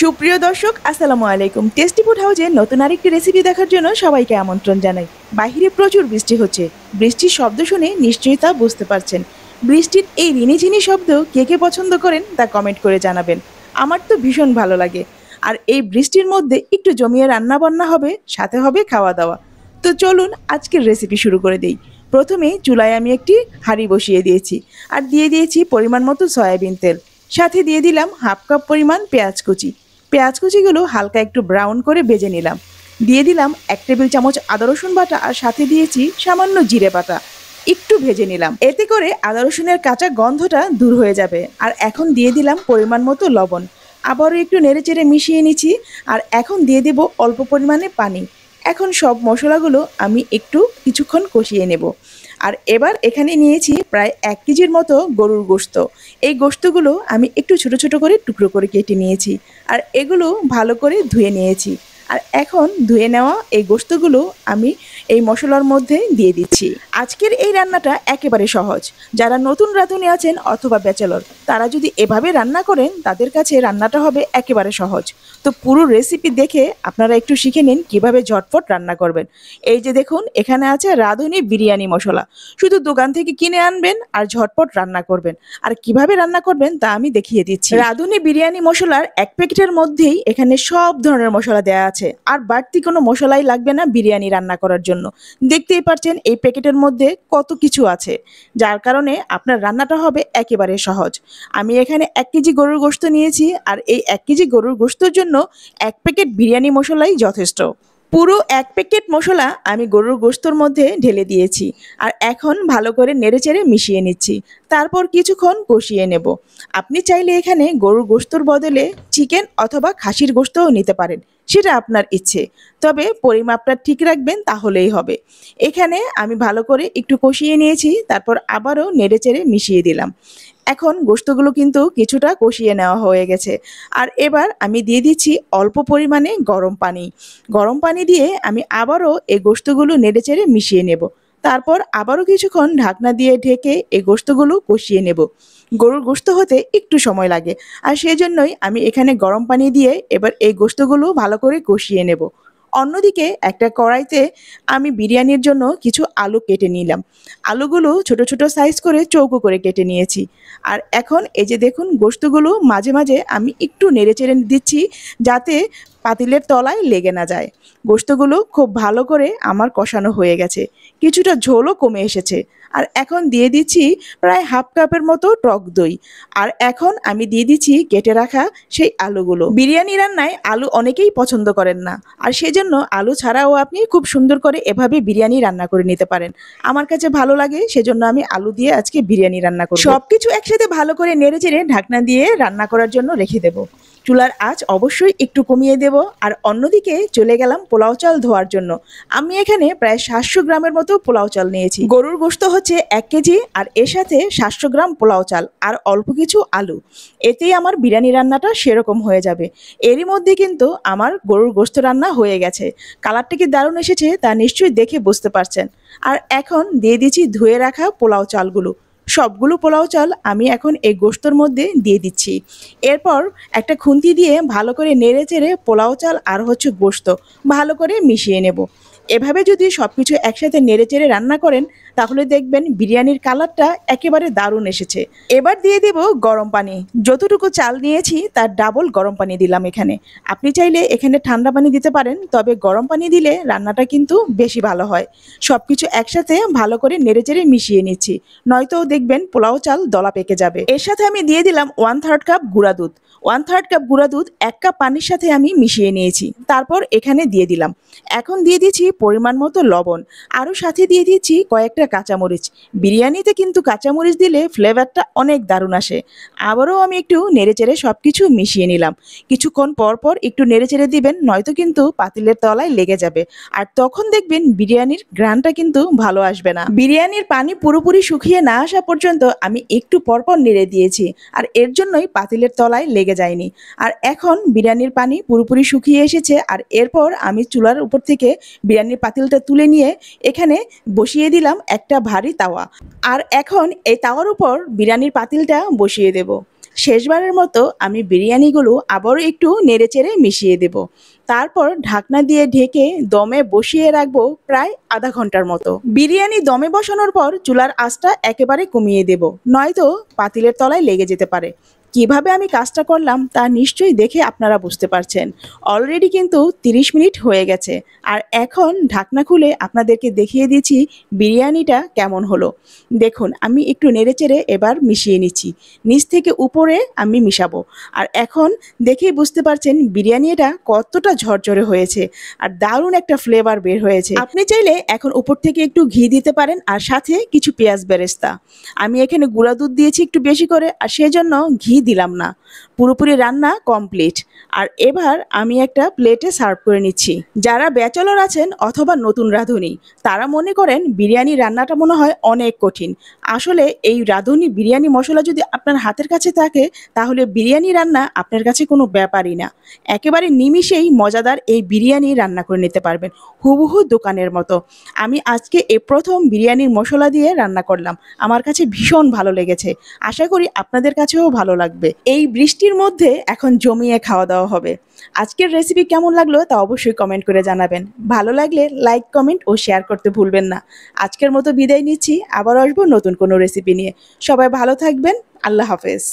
সুপ্রিয় দর্শক আসসালামু আলাইকুম। টেস্টি ফুড হাউজে নতুন আরেকটি রেসিপি দেখার জন্য সবাইকে আমন্ত্রণ জানাই। বাইরে প্রচুর বৃষ্টি হচ্ছে। বৃষ্টির শব্দ শুনে নিশ্চয়ই তা বুঝতে পারছেন। বৃষ্টির এই রিনিঝিনি শব্দ কে কে পছন্দ করেন তা কমেন্ট করে জানাবেন। আমার তো ভীষণ ভালো লাগে। আর এই বৃষ্টির মধ্যে একটু জমিয়ে রান্না বান্না হবে, সাথে হবে খাওয়া দাওয়া। তো চলুন আজকের রেসিপি শুরু করে দেই। প্রথমে চুলায় আমি একটি হাঁড়ি বসিয়ে দিয়েছি আর দিয়ে দিয়েছি পরিমাণ মতো সয়াবিন তেল। সাথে দিয়ে দিলাম হাফ কাপ পরিমাণ পেঁয়াজ কুচি। পেঁয়াজ কুচিগুলো হালকা একটু ব্রাউন করে ভেজে নিলাম। দিয়ে দিলাম 1 টেবিল চামচ আদা রসুন বাটা আর সাথে দিয়েছি সামান্য জিরে বাটা। একটু ভেজে নিলাম, এতে করে আদা রসুনের কাঁচা গন্ধটা দূর হয়ে যাবে। আর এখন দিয়ে দিলাম পরিমাণ মতো লবণ। আবারও একটু নেড়েচেড়ে মিশিয়ে নিচ্ছি। আর এখন দিয়ে দেব অল্প পরিমাণে পানি। এখন সব মশলাগুলো আমি একটু কিছুক্ষণ কষিয়ে নেব। আর এবার এখানে নিয়েছি প্রায় 1 কেজির মতো গরুর গোশত। এই গোশতগুলো আমি একটু ছোট ছোট করে টুকরো করে কেটে নিয়েছি। আর এগুলো ভালো করে ধুয়ে নিয়েছি। আর এখন ধুয়ে নেওয়া এই গোশতগুলো আমি এই মশলার মধ্যে দিয়ে দিচ্ছি। আজকের এই রান্নাটা একেবারে সহজ। যারা নতুন রাঁধুনি আছেন অথবা ব্যাচেলর, তারা যদি এভাবে রান্না করেন তাদের কাছে রান্নাটা হবে একেবারে সহজ। তো পুরো রেসিপি দেখে আপনারা একটু শিখে নিন কিভাবে ঝটপট রান্না করবেন। এই যে দেখুন, এখানে আছে রাঁধুনি বিরিয়ানি মশলা। শুধু দোকান থেকে কিনে আনবেন আর ঝটপট রান্না করবেন। আর কিভাবে রান্না করবেন তা আমি দেখিয়ে দিচ্ছি। রাঁধুনি বিরিয়ানি মশলার 1 প্যাকেটের মধ্যেই এখানে সব ধরনের মশলা দেওয়া আছে। আর বাড়তি কোনো মশলাই লাগবে না বিরিয়ানি রান্না করার জন্য। দেখতেই পাচ্ছেন এই প্যাকেটের মধ্যে কত কিছু আছে, যার কারণে আপনার রান্নাটা হবে একেবারে সহজ। আমি এখানে 1 কেজি গরুর গোশত নিয়েছি। আর এই 1 কেজি গরুর গোশতের জন্য 1 প্যাকেট বিরিয়ানি মশলাই যথেষ্ট। পুরো 1 প্যাকেট মশলা আমি গরুর গোশতর মধ্যে ঢেলে দিয়েছি। আর এখন ভালো করে নেড়েচেড়ে মিশিয়ে নিচ্ছি। তারপর কিছুক্ষণ কষিয়ে নেব। আপনি চাইলে এখানে গরুর গোশতর বদলে চিকেন অথবা খাসির গোশতও নিতে পারেন, সেটা আপনার ইচ্ছে। তবে পরিমাপটা ঠিক রাখবেন, তাহলেই হবে। এখানে আমি ভালো করে একটু কষিয়ে নিয়েছি, তারপর আবারও নেড়েচেড়ে মিশিয়ে দিলাম। এখন গোশতগুলো কিন্তু কিছুটা কষিয়ে নেওয়া হয়ে গেছে। আর এবার আমি দিয়ে দিচ্ছি অল্প পরিমাণে গরম পানি। গরম পানি দিয়ে আমি আবারও এই গোশতগুলো নেড়েচেড়ে মিশিয়ে নেব। তারপর আবারও কিছুক্ষণ ঢাকনা দিয়ে ঢেকে এই গোশতগুলো কষিয়ে নেব। গরুর গোশত হতে একটু সময় লাগে, আর সেজন্যই আমি এখানে গরম পানি দিয়ে এবার এই গোশতগুলো ভালো করে কষিয়ে নেব। অন্যদিকে একটা কড়াইতে আমি বিরিয়ানির জন্য কিছু আলু কেটে নিলাম। আলুগুলো ছোট ছোট সাইজ করে চৌকো করে কেটে নিয়েছি। আর এখন এই যে দেখুন, গোশতগুলো মাঝে মাঝে আমি একটু নেড়েচেড়ে দিচ্ছি, যাতে পাতিলের তলায় লেগে না যায়। গোশতগুলো খুব ভালো করে আমার কষানো হয়ে গেছে, কিছুটা ঝোলও কমে এসেছে। আর এখন দিয়ে দিচ্ছি প্রায় হাফ কাপের মতো টক দই। আর এখন আমি দিয়ে দিচ্ছি কেটে রাখা সেই আলুগুলো। বিরিয়ানি রান্নায় আলু অনেকেই পছন্দ করেন না, আর সেজন্য আলু ছাড়াও আপনি খুব সুন্দর করে এভাবে বিরিয়ানি রান্না করে নিতে পারেন। আমার কাছে ভালো লাগে, সেজন্য আমি আলু দিয়ে আজকে বিরিয়ানি রান্না করব। সবকিছু একসাথে ভালো করে নেড়েচেড়ে ঢাকনা দিয়ে রান্না করার জন্য রেখে দেব। চুলার আঁচ অবশ্যই একটু কমিয়ে দেব। আর অন্যদিকে চলে গেলাম পোলাও চাল ধোয়ার জন্য। আমি এখানে প্রায় 700 গ্রামের মতো পোলাও চাল নিয়েছি। গরুর গোশত হচ্ছে 1 কেজি, আর এর সাথে 700 গ্রাম পোলাও চাল আর অল্প কিছু আলু। এতেই আমার বিরিয়ানি রান্নাটা সেরকম হয়ে যাবে। এরই মধ্যে কিন্তু আমার গরুর গোশত রান্না হয়ে গেছে। কালারটা কি দারুণ এসেছে তা নিশ্চয়ই দেখে বুঝতে পারছেন। আর এখন দিয়ে দিচ্ছি ধুয়ে রাখা পোলাও চালগুলো। সবগুলো পোলাও চাল আমি এখন এই গোশতর মধ্যে দিয়ে দিচ্ছি। এরপর একটা খুন্তি দিয়ে ভালো করে নেড়েচেড়ে পোলাও চাল আর গোশত ভালো করে মিশিয়ে নেব। এভাবে যদি সব কিছু একসাথে নেড়েচেড়ে রান্না করেন, তাহলে দেখবেন বিরিয়ানির কালারটা একেবারে দারুণ এসেছে। এবার দিয়ে দেব গরম পানি। যতটুকু চাল নিয়েছি তার ডাবল গরম পানি দিলাম এখানে। আপনি চাইলে এখানে ঠান্ডা পানি দিতে পারেন, তবে গরম পানি দিলে রান্নাটা কিন্তু বেশি ভালো হয়। সব কিছু একসাথে ভালো করে নেড়েচেড়ে মিশিয়ে নিচ্ছি, নয়তো দেখবেন পোলাও চাল দলা পেকে যাবে। এর সাথে আমি দিয়ে দিলাম 1/3 কাপ গুঁড়া দুধ। 1/3 কাপ গুঁড়া দুধ 1 কাপ পানির সাথে আমি মিশিয়ে নিয়েছি। তারপর এখানে দিয়ে দিলাম। এখন দিয়ে দিচ্ছি পরিমাণ মতো লবণ। আরও সাথে দিয়ে দিচ্ছি কয়েকটা কাঁচামরিচ। বিরিয়ানিতে কিন্তু কাঁচামরিচ দিলে ফ্লেভারটা অনেক দারুণ আসে। আবারও আমি একটু নেড়েচেড়ে সব কিছু মিশিয়ে নিলাম। কিছুক্ষণ পর পর একটু নেড়েচেড়ে দিবেন, নয়তো কিন্তু পাতিলের তলায় লেগে যাবে। আর তখন দেখবেন বিরিয়ানির ঘ্রাণটা কিন্তু ভালো আসবে না। বিরিয়ানির পানি পুরোপুরি শুকিয়ে না আসা পর্যন্ত আমি একটু পরপর নেড়ে দিয়েছি, আর এর জন্যই পাতিলের তলায় লেগে যায়নি। আর এখন বিরিয়ানির পানি পুরোপুরি শুকিয়ে এসেছে। আর এরপর আমি চুলার উপর থেকে বিরিয়ানির পাতিলটা তুলে নিয়ে এখানে বসিয়ে দিলাম একটা ভারী তাওয়া। আর এখন এই তাওয়ার উপর বিরিয়ানির পাতিলটা বসিয়ে দেব। শেষবারের মতো আমি বিরিয়ানিগুলো আবারও একটু নেড়েচেড়ে মিশিয়ে দেব। তারপর ঢাকনা দিয়ে ঢেকে দমে বসিয়ে রাখবো প্রায় আধা ঘন্টার মতো। বিরিয়ানি দমে বসানোর পর চুলার আঁচটা একেবারে কমিয়ে দেব, নয়তো পাতিলের তলায় লেগে যেতে পারে। কিভাবে আমি কাজটা করলাম তা নিশ্চয়ই দেখে আপনারা বুঝতে পারছেন। অলরেডি কিন্তু 30 মিনিট হয়ে গেছে। আর এখন ঢাকনা খুলে আপনাদেরকে দেখিয়ে দিচ্ছি বিরিয়ানিটা কেমন হলো। দেখুন আমি একটু নেড়েচেড়ে এবার মিশিয়ে নিচ্ছি, নিচ থেকে উপরে আমি মিশাবো। আর এখন দেখেই বুঝতে পারছেন বিরিয়ানিটা কতটা ঝরঝরে হয়েছে আর দারুণ একটা ফ্লেভার বের হয়েছে। আপনি চাইলে এখন উপর থেকে একটু ঘি দিতে পারেন আর সাথে কিছু পেঁয়াজ বেরেস্তা। আমি এখানে গুঁড়া দুধ দিয়েছি একটু বেশি করে, আর সেজন্য ঘি দিলাম না। পুরোপুরি রান্না কমপ্লিট। আর এবার আমি একটা প্লেটে সার্ভ করে নিচ্ছি। যারা ব্যাচেলর আছেন অথবা নতুন রাঁধুনি, তারা মনে করেন বিরিয়ানি রান্নাটা মনে হয় অনেক কঠিন। আসলে এই রাঁধুনি বিরিয়ানি মশলা যদি আপনার হাতের কাছে থাকে, তাহলে বিরিয়ানি রান্না আপনার কাছে কোনো ব্যাপারই না। একেবারে নিমিষেই মজাদার এই বিরিয়ানি রান্না করে নিতে পারবেন, হুবহু দোকানের মতো। আমি আজকে এই প্রথম বিরিয়ানির মশলা দিয়ে রান্না করলাম, আমার কাছে ভীষণ ভালো লেগেছে। আশা করি আপনাদের কাছেও ভালো লাগবে। এই বৃষ্টির মধ্যে এখন জমিয়ে খাওয়া দাওয়া হবে। আজকের রেসিপি কেমন লাগলো তা অবশ্যই কমেন্ট করে জানাবেন। ভালো লাগলে লাইক, কমেন্ট ও শেয়ার করতে ভুলবেন না। আজকের মতো বিদায় নিচ্ছি, আবার আসবো নতুন কোনো রেসিপি নিয়ে। সবাই ভালো থাকবেন। আল্লাহ হাফেজ।